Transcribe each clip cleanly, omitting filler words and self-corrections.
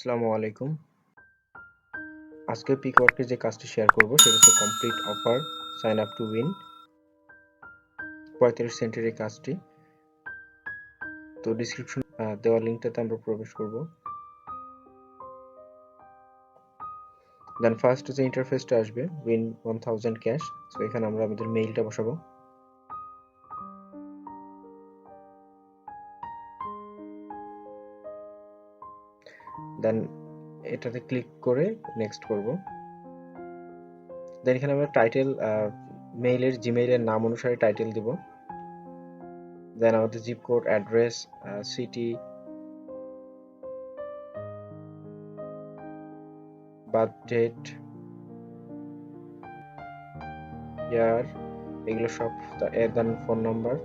আসসালামু আলাইকুম। আজকে পিকওয়ার্কের যে কাজটি শেয়ার করব সেটা হচ্ছে complete offer sign up to win 45 সেন্টের এই কাজটি। তো ডিসক্রিপশন দেওয়া লিঙ্কটাতে আমরা প্রবেশ করব। দেন ফার্স্ট যে ইন্টারফেসটা আসবে উইন 1000 ক্যাশ। সো এখানে আমরা আমাদের মেইলটা বসাবো। দেন এটাতে ক্লিক করে নেক্সট করব। দেন এখানে আমরা টাইটেল জিমেইলের নাম অনুসারে টাইটেল দিব। দেন আমাদের zip code, address, city, birth date, year, এগুলো সব, দেন ফোন নাম্বার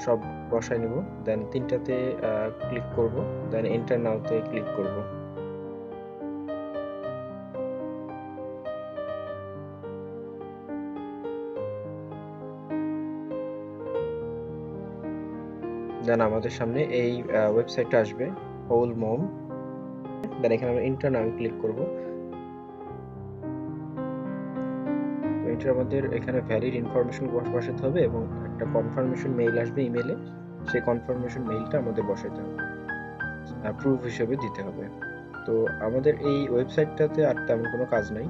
সব বসাই নিব। দেন তিনটাতে ক্লিক করব। দেন এন্টার নাওতে ক্লিক করব। দেন আমাদের সামনে এই ওয়েবসাইটটা আসবে, হোল মম। দেন এখানে আমরা এন্টার নাও ক্লিক করব। তো এটার আমাদের এখানে ভ্যালিড ইনফরমেশন বসাতে হবে এবং একটা কনফার্মেশন মেইল আসবে ইমেলে। সেই কনফার্মেশন মেইলটা আমাদের বসাতে হবে, প্রুফ হিসেবে দিতে হবে। তো আমাদের এই ওয়েবসাইটটাতে আর তেমন কোনো কাজ নাই।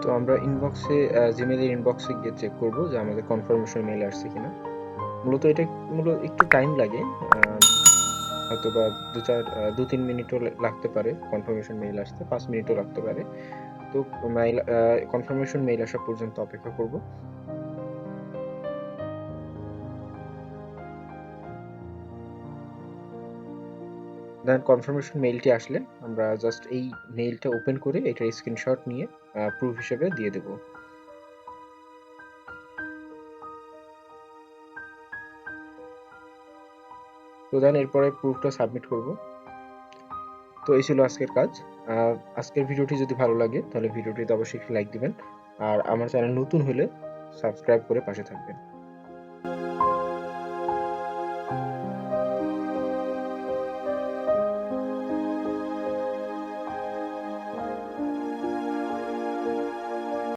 তো আমরা জিমেইলের ইনবক্সে গিয়ে চেক করব যে আমাদের কনফার্মেশন মেইল আসছে কিনা। মূলত একটু টাইম লাগে, হয়তো বা 2-3 মিনিটও লাগতে পারে কনফার্মেশন মেইল আসতে, 5 মিনিটও লাগতে পারে। তো কনফার্মেশন মেইল আসা পর্যন্ত অপেক্ষা করব। দেন কনফার্মেশন মেইলটি আসলে আমরা জাস্ট এই মেইলটা ওপেন করে এটার স্ক্রিনশট নিয়ে প্রুফ হিসেবে দিয়ে দেব। তো দেন এরপরে প্রুফটা সাবমিট করব। তো এই ছিল আজকের কাজ। আজকের ভিডিওটি যদি ভালো লাগে তাহলে ভিডিওটিতে অবশ্যই একটি লাইক দিবেন, আর আমার চ্যানেল নতুন হলে সাবস্ক্রাইব করে পাশে থাকবেন।